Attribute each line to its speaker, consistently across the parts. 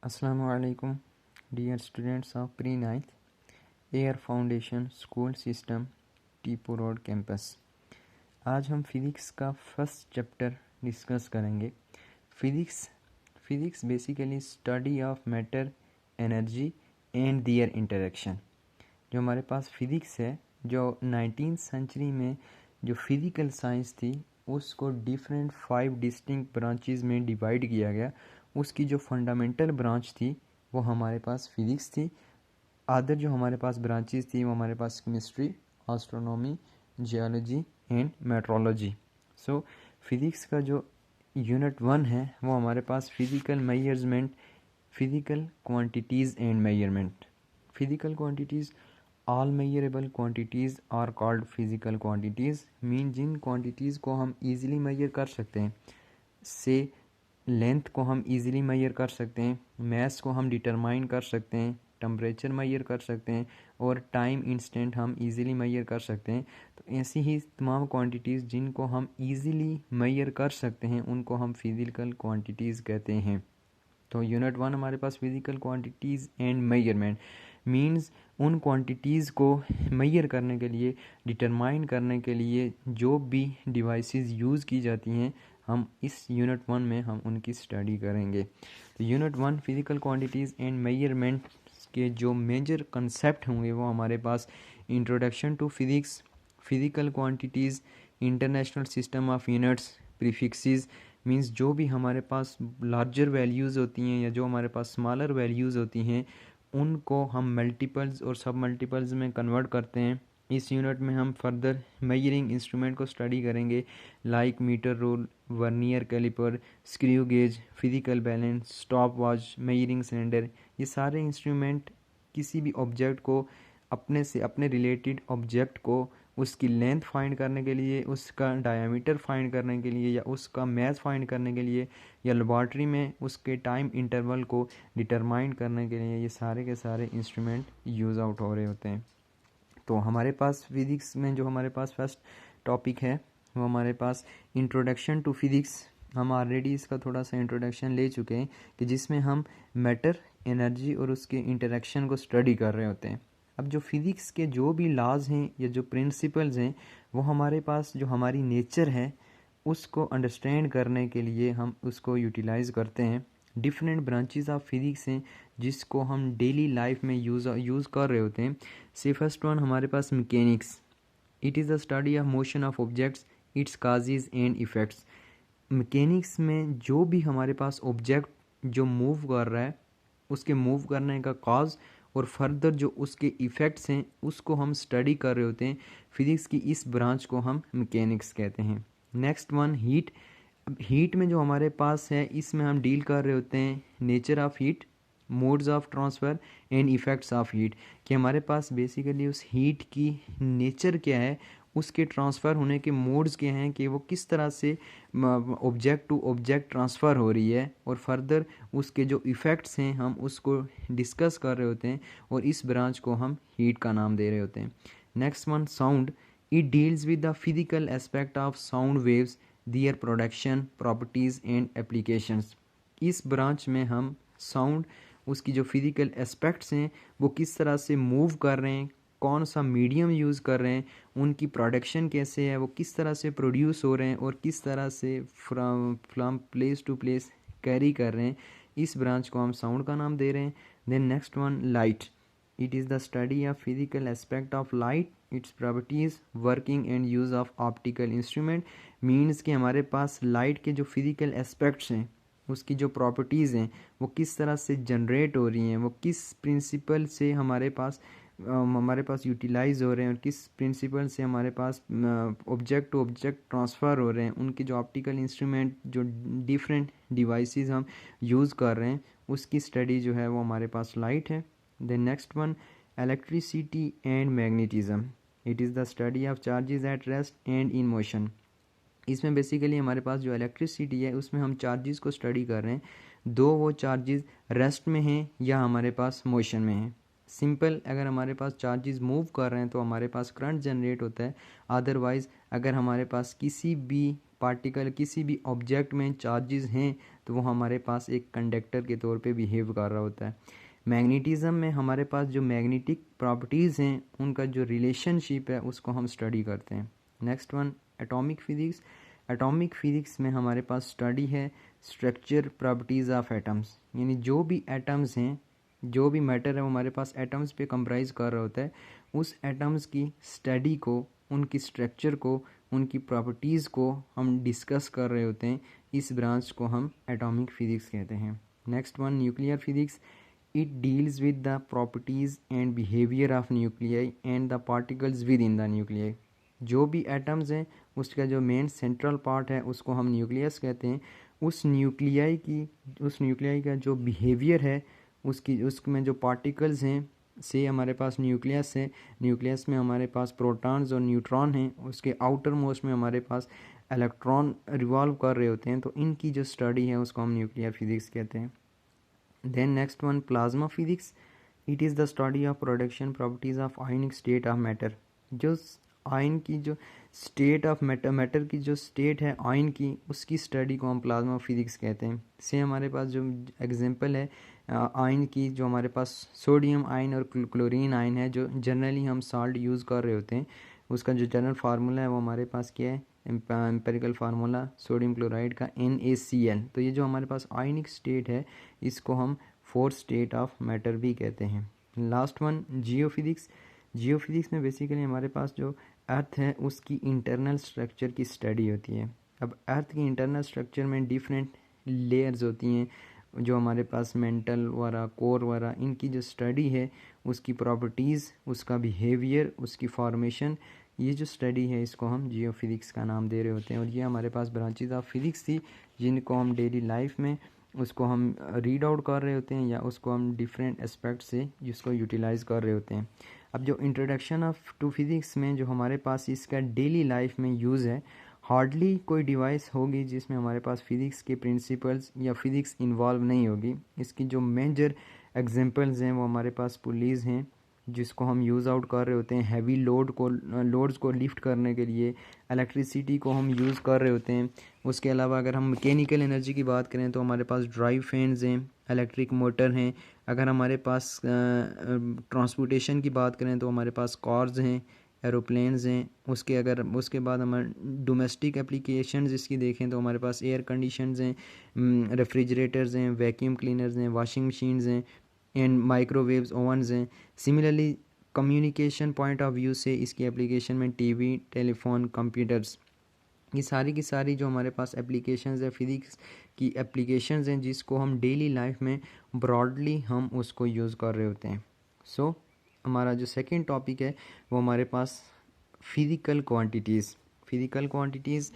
Speaker 1: Assalamualaikum, dear students of pre-9th air foundation school system Tipu road campus. आज हम physics का first chapter discuss करेंगे। Physics basically study of matter, energy and their interaction. जो हमारे पास physics है, जो 19th century में जो फिज़िकल साइंस थी उसको डिफरेंट 5 डिस्टिंक्ट ब्रांचेस में डिवाइड किया गया। उसकी जो फंडामेंटल ब्रांच थी वो हमारे पास फिज़िक्स थी। अदर जो हमारे पास ब्रांचेस थी वो हमारे पास chemistry, astronomy, geology and metrology. So physics का जो यूनिट 1 है वो हमारे पास physical measurement, physical quantities and measurement. Physical quantities, all measurable quantities are called physical quantities. Mean जिन क्वांटिटीज़ को हम इजीली मेजर कर सकते हैं, से लेंथ को हम इजीली मेजर कर सकते हैं, मास को हम डिटरमाइन कर सकते हैं, टेम्परेचर मेजर कर सकते हैं और टाइम इंस्टेंट हम इजीली मेजर कर सकते हैं। तो ऐसी ही तमाम क्वांटिटीज़ जिनको हम इजीली मेजर कर सकते हैं उनको हम फिज़िकल क्वांटिटीज़ कहते हैं। तो यूनिट 1 हमारे पास physical quantities and measurement means उन क्वांटिटीज़ को मेजर करने के लिए, डिटरमाइन करने के लिए जो भी डिवाइसेस यूज़ की जाती हैं, हम इस यूनिट 1 में हम उनकी स्टडी करेंगे। तो unit 1 physical quantities and measurement के जो मेजर कंसेप्ट होंगे वो हमारे पास introduction to physics, physical quantities, international system of units, prefixes means जो भी हमारे पास लार्जर वैल्यूज़ होती हैं या जो हमारे पास स्मॉलर वैल्यूज़ होती हैं उनको हम मल्टीपल्स और सब मल्टीपल्स में कन्वर्ट करते हैं। इस यूनिट में हम फर्दर मेजरिंग इंस्ट्रूमेंट को स्टडी करेंगे, like metre rule, vernier caliper, screw gauge, physical balance, stop watch, measuring cylinder. ये सारे इंस्ट्रूमेंट किसी भी ऑब्जेक्ट को अपने रिलेटेड ऑब्जेक्ट को उसकी लेंथ फाइंड करने के लिए, उसका डायमीटर फाइंड करने के लिए या उसका मास फाइंड करने के लिए या लेबॉर्ट्री में उसके टाइम इंटरवल को डिटरमाइन करने के लिए ये सारे के सारे इंस्ट्रूमेंट यूज़ आउट हो रहे होते हैं। तो हमारे पास फिज़िक्स में जो हमारे पास फर्स्ट टॉपिक है वो हमारे पास इंट्रोडक्शन टू फिज़िक्स। हम ऑलरेडी इसका थोड़ा सा इंट्रोडक्शन ले चुके हैं कि जिसमें हम मैटर, एनर्जी और उसके इंटरेक्शन को स्टडी कर रहे होते हैं। अब जो फिज़िक्स के जो भी लॉज हैं या जो प्रिंसिपल्स हैं वो हमारे पास जो हमारी नेचर है उसको अंडरस्टैंड करने के लिए हम उसको यूटिलाइज़ करते हैं। डिफरेंट ब्रांचेस ऑफ फिज़िक्स हैं जिसको हम डेली लाइफ में यूज़ कर रहे होते हैं। से फर्स्ट वन हमारे पास mechanics. It is the study of motion of objects, its causes and effects. Mechanics में जो भी हमारे पास ऑब्जेक्ट जो मूव कर रहा है उसके मूव करने का कॉज और फर्दर जो उसके इफ़ेक्ट्स हैं उसको हम स्टडी कर रहे होते हैं। फिज़िक्स की इस ब्रांच को हम मैकेनिक्स कहते हैं। Next one heat. हीट में जो हमारे पास है इसमें हम डील कर रहे होते हैं nature of heat, modes of transfer and effects of heat. कि हमारे पास बेसिकली उस हीट की नेचर क्या है, उसके ट्रांसफ़र होने के मोड्स क्या हैं, कि वो किस तरह से ऑब्जेक्ट टू ऑब्जेक्ट ट्रांसफ़र हो रही है और फर्दर उसके जो इफ़ेक्ट्स हैं हम उसको डिस्कस कर रहे होते हैं और इस ब्रांच को हम हीट का नाम दे रहे होते हैं। Next one sound. It deals with the physical aspect of sound waves, their production, properties and applications. इस ब्रांच में हम साउंड, उसकी जो फिज़िकल एस्पेक्ट्स हैं वो किस तरह से मूव कर रहे हैं, कौन सा मीडियम यूज़ कर रहे हैं, उनकी प्रोडक्शन कैसे है, वो किस तरह से प्रोड्यूस हो रहे हैं और किस तरह से from place to place carry कर रहे हैं, इस ब्रांच को हम साउंड का नाम दे रहे हैं। Then next one light. It is the study of physical aspect of light, its properties, working and use of optical instrument. Means कि हमारे पास लाइट के जो फिज़िकल एस्पेक्ट्स हैं, उसकी जो प्रॉपर्टीज़ हैं वो किस तरह से जनरेट हो रही हैं, वो किस प्रिंसिपल से हमारे पास यूटिलाइज़ हो रहे हैं और किस प्रिंसिपल से हमारे पास ऑब्जेक्ट टू ऑब्जेक्ट ट्रांसफ़र हो रहे हैं, उनके जो ऑप्टिकल इंस्ट्रूमेंट, जो डिफरेंट डिवाइसेस हम यूज़ कर रहे हैं, उसकी स्टडी जो है वो हमारे पास लाइट है। Then next one electricity and magnetism. It is the study of charges at rest and in motion. इसमें बेसिकली हमारे पास जो इलेक्ट्रिसिटी है उसमें हम चार्जेस को स्टडी कर रहे हैं, दो वो चार्जेस रेस्ट में हैं या हमारे पास मोशन में हैं। सिंपल, अगर हमारे पास चार्जेस मूव कर रहे हैं तो हमारे पास करंट जनरेट होता है। अदरवाइज़ अगर हमारे पास किसी भी पार्टिकल, किसी भी ऑब्जेक्ट में चार्जेस हैं तो वो हमारे पास एक कंडक्टर के तौर पे बिहेव कर रहा होता है। मैग्नेटिज्म में हमारे पास जो मैग्नेटिक प्रॉपर्टीज़ हैं उनका जो रिलेशनशिप है उसको हम स्टडी करते हैं। Next one atomic physics. Atomic physics में हमारे पास स्टडी है स्ट्रक्चर प्रॉपर्टीज़ ऑफ एटम्स, यानी जो भी एटम्स हैं, जो भी मैटर है वो हमारे पास एटम्स पे कंप्राइज कर रहा होता है, उस एटम्स की स्टडी को, उनकी स्ट्रक्चर को, उनकी प्रॉपर्टीज़ को हम डिस्कस कर रहे होते हैं। इस ब्रांच को हम एटॉमिक फिजिक्स कहते हैं। Next one nuclear physics. It deals with the properties and behaviour of nuclei and the particles with in the nuclei. जो भी एटम्स हैं उसका जो मेन सेंट्रल पार्ट है उसको हम न्यूक्लियस कहते हैं। उस न्यूक्लियाई का जो बिहेवियर है, उसमें जो पार्टिकल्स हैं, से हमारे पास न्यूक्लियस है, न्यूक्लियस में हमारे पास प्रोटॉन्स और न्यूट्रॉन हैं, उसके आउटर मोस्ट में हमारे पास इलेक्ट्रॉन रिवॉल्व कर रहे होते हैं। तो इनकी जो स्टडी है उसको हम न्यूक्लियर फिजिक्स कहते हैं। Then next one plasma physics. It is the study of production properties of ionic state of matter. जो आयन की जो स्टेट ऑफ मैटर की जो स्टेट है आयन की, उसकी स्टडी को हम प्लाज्मा फिजिक्स कहते हैं। से हमारे पास जो एग्जांपल है आयन की, जो हमारे पास सोडियम आयन और क्लोरीन आयन है, जो जनरली हम साल्ट यूज़ कर रहे होते हैं, उसका जो जनरल फार्मूला है वो हमारे पास क्या है, एम्पेरिकल फार्मूला सोडियम क्लोराइड का NaCl। तो ये जो हमारे पास आयनिक स्टेट है इसको हम फोर्थ स्टेट ऑफ मैटर भी कहते हैं। Last one geophysics. जियोफिजिक्स में बेसिकली हमारे पास जो अर्थ है उसकी इंटरनल स्ट्रक्चर की स्टडी होती है। अब अर्थ की इंटरनल स्ट्रक्चर में डिफरेंट लेयर्स होती हैं, जो हमारे पास मेंटल वाला, कोर वाला, इनकी जो स्टडी है, उसकी प्रॉपर्टीज़, उसका बिहेवियर, उसकी फॉर्मेशन, ये जो स्टडी है इसको हम जियोफिजिक्स का नाम दे रहे होते हैं। और ये हमारे पास ब्रांचेज ऑफ फिजिक्स थी जिनको हम डेली लाइफ में उसको हम रीड आउट कर रहे होते हैं, या उसको हम डिफरेंट एस्पेक्ट से जिसको यूटिलाइज़ कर रहे होते हैं। अब जो इंट्रोडक्शन ऑफ टू फिज़िक्स में जो हमारे पास इसका डेली लाइफ में यूज़ है, हार्डली कोई डिवाइस होगी जिसमें हमारे पास फिज़िक्स के प्रिंसिपल्स या फिज़िक्स इन्वॉल्व नहीं होगी। इसकी जो मेजर एग्जांपल्स हैं वो हमारे पास पुलीज़ हैं, जिसको हम यूज़ आउट कर रहे होते हैं हैवी लोड्स को लिफ्ट करने के लिए। इलेक्ट्रिसिटी को हम यूज़ कर रहे होते हैं। उसके अलावा अगर हम मैकेनिकल एनर्जी की बात करें तो हमारे पास ड्राइव फैंस हैं, इलेक्ट्रिक मोटर हैं। अगर हमारे पास ट्रांसपोर्टेशन की बात करें तो हमारे पास कार्स हैं, एरोप्लेन्स हैं। उसके बाद हमारे डोमेस्टिक एप्लीकेशंस इसकी देखें तो हमारे पास एयर कंडीशंस हैं, रेफ्रिजरेटर्स हैं, वैक्यूम क्लीनर्स हैं, वॉशिंग मशीन्स हैं, एंड माइक्रोवेव्स, ओवन्स हैं। Similarly communication point of view से इसकी एप्लीकेशन में टीवी, टेलीफोन, कंप्यूटर्स, ये सारी की सारी जो हमारे पास एप्लीकेशंस है, फिज़िक्स की एप्लीकेशंस हैं, जिसको हम डेली लाइफ में ब्रॉडली हम उसको यूज़ कर रहे होते हैं। सो हमारा जो सेकंड टॉपिक है वो हमारे पास physical quantities. Physical quantities,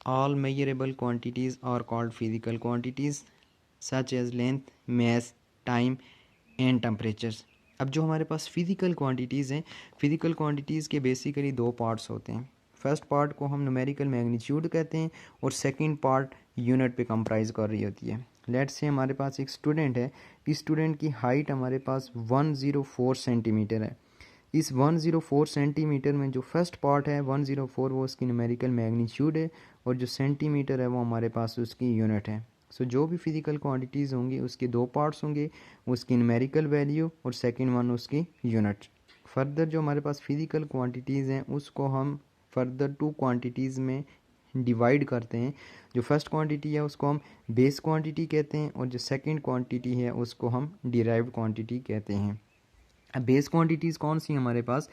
Speaker 1: all measurable quantities are called physical quantities such as length, mass, time and temperatures. अब जो हमारे पास फिज़िकल क्वांटिटीज़ हैं, फिज़िकल क्वांटिटीज़ के बेसिकली दो पार्ट्स होते हैं। फर्स्ट पार्ट को हम न्यूमेरिकल मैग्नीट्यूड कहते हैं और सेकंड पार्ट यूनिट पे कंप्राइज कर रही होती है। लेट्स से हमारे पास एक स्टूडेंट है, इस स्टूडेंट की हाइट हमारे पास 104 सेंटीमीटर है। इस 104 सेंटीमीटर में जो फर्स्ट पार्ट है 104 वो उसकी न्यूमेरिकल मैग्नीट्यूड है, और जो सेंटीमीटर है वो हमारे पास उसकी यूनिट है। सो जो भी फिज़िकल क्वांटिटीज़ होंगी उसके दो पार्ट्स होंगे, उसकी न्यूमेरिकल वैल्यू और सेकंड वन उसकी यूनिट। फर्दर जो हमारे पास फिज़िकल क्वांटिटीज़ हैं उसको हम फर्दर टू क्वांटिटीज़ में डिवाइड करते हैं। जो फर्स्ट क्वांटिटी है उसको हम बेस क्वांटिटी कहते हैं, और जो सेकंड क्वांटिटी है उसको हम डिराइव्ड क्वांटिटी कहते हैं। अब बेस क्वांटिटीज़ कौन सी हमारे पास?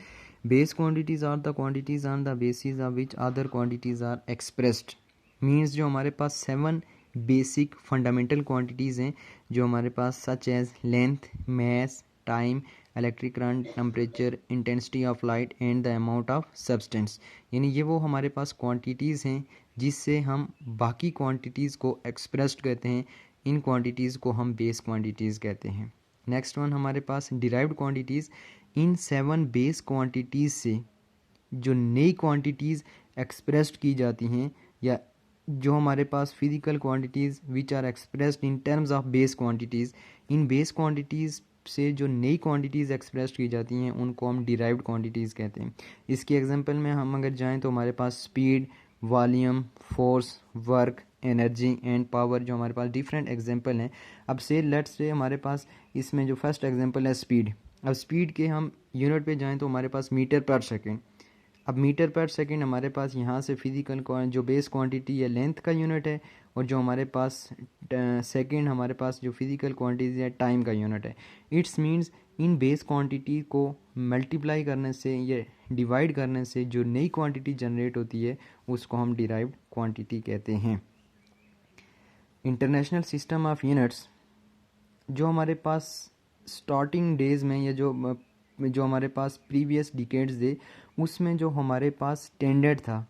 Speaker 1: Base quantities are the quantities on the basis of which other quantities are expressed. Means जो हमारे पास 7 बेसिक फंडामेंटल क्वांटिटीज़ हैं जो हमारे पास, such as length, mass, time, electric current, temperature, intensity of light and the amount of substance. यानी ये वो हमारे पास क्वांटिटीज़ हैं जिससे हम बाकी क्वांटिटीज़ को एक्सप्रेस्ड कहते हैं। इन क्वांटिटीज़ को हम बेस क्वांटिटीज़ कहते हैं। नेक्स्ट वन हमारे पास डिराइव्ड क्वांटिटीज़। इन 7 बेस क्वांटिटीज़ से जो नई क्वांटिटीज़ एक्सप्रेस्ड की जाती हैं, या जो हमारे पास physical quantities which are expressed in terms of base quantities, in base quantities से जो नई क्वांटिटीज़ एक्सप्रेस की जाती हैं उनको हम डिराइव्ड क्वांटिटीज़ कहते हैं। इसकी एग्जांपल में हम अगर जाएं तो हमारे पास speed, volume, force, work energy and power, जो हमारे पास डिफरेंट एग्जांपल हैं। अब से लेट्स से हमारे पास इसमें जो फर्स्ट एग्जांपल है स्पीड। अब स्पीड के हम यूनिट पे जाएं तो हमारे पास मीटर पर सेकेंड। अब मीटर पर सेकेंड हमारे पास यहाँ से फिजिकल जो बेस क्वांटिटी या लेंथ का यूनिट है, और जो हमारे पास सेकेंड हमारे पास जो फिजिकल क्वांटिटी है टाइम का यूनिट है। It's means in base quantity को मल्टीप्लाई करने से या डिवाइड करने से जो नई क्वांटिटी जनरेट होती है उसको हम डिराइव्ड क्वांटिटी कहते हैं। इंटरनेशनल सिस्टम ऑफ यूनिट्स, जो हमारे पास स्टार्टिंग डेज में या जो हमारे पास प्रीवियस डिकेड्स थे उसमें जो हमारे पास स्टैंडर्ड था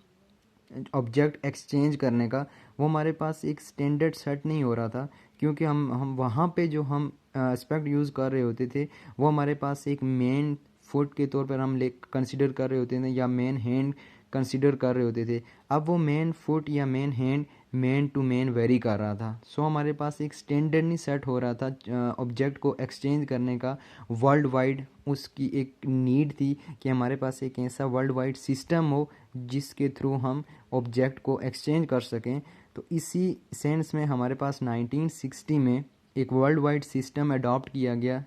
Speaker 1: ऑब्जेक्ट एक्सचेंज करने का, वो हमारे पास एक स्टैंडर्ड सेट नहीं हो रहा था, क्योंकि हम वहाँ पे जो हम एस्पेक्ट यूज़ कर रहे होते थे वो हमारे पास एक मेन फुट के तौर पर हम कंसिडर कर रहे होते थे या मेन हैंड कंसिडर कर रहे होते थे। अब वो मेन फुट या main hand main to main vary कर रहा था। सो हमारे पास एक स्टैंडर्ड नहीं सेट हो रहा था ऑब्जेक्ट को एक्सचेंज करने का वर्ल्ड वाइड। उसकी एक नीड थी कि हमारे पास एक ऐसा वर्ल्ड वाइड सिस्टम हो जिसके थ्रू हम ऑब्जेक्ट को एक्सचेंज कर सकें। तो इसी सेंस में हमारे पास 1960 में एक वर्ल्ड वाइड सिस्टम अडॉप्ट किया गया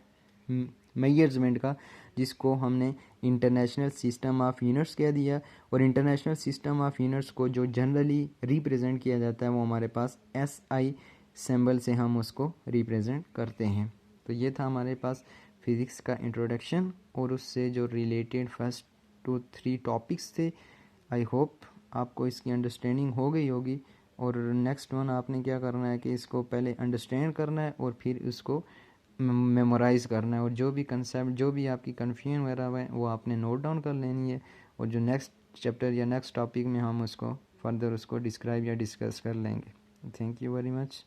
Speaker 1: मेजरमेंट का, जिसको हमने इंटरनेशनल सिस्टम ऑफ यूनिट्स कह दिया। और इंटरनेशनल सिस्टम ऑफ यूनिट्स को जो जनरली रिप्रेजेंट किया जाता है वो हमारे पास SI सिंबल से हम उसको रिप्रेजेंट करते हैं। तो ये था हमारे पास फिज़िक्स का इंट्रोडक्शन और उससे जो रिलेटेड फर्स्ट 2-3 टॉपिक्स थे। आई होप आपको इसकी अंडरस्टैंडिंग हो गई होगी। और नेक्स्ट वन आपने क्या करना है कि इसको पहले अंडरस्टैंड करना है और फिर उसको मेमोराइज करना है, और जो भी कंसेप्ट जो भी आपकी कन्फ्यूजन वगैरह है वो आपने नोट डाउन कर लेनी है, और जो नेक्स्ट चैप्टर या नेक्स्ट टॉपिक में हम उसको फर्दर उसको डिस्क्राइब या डिस्कस कर लेंगे। Thank you very much.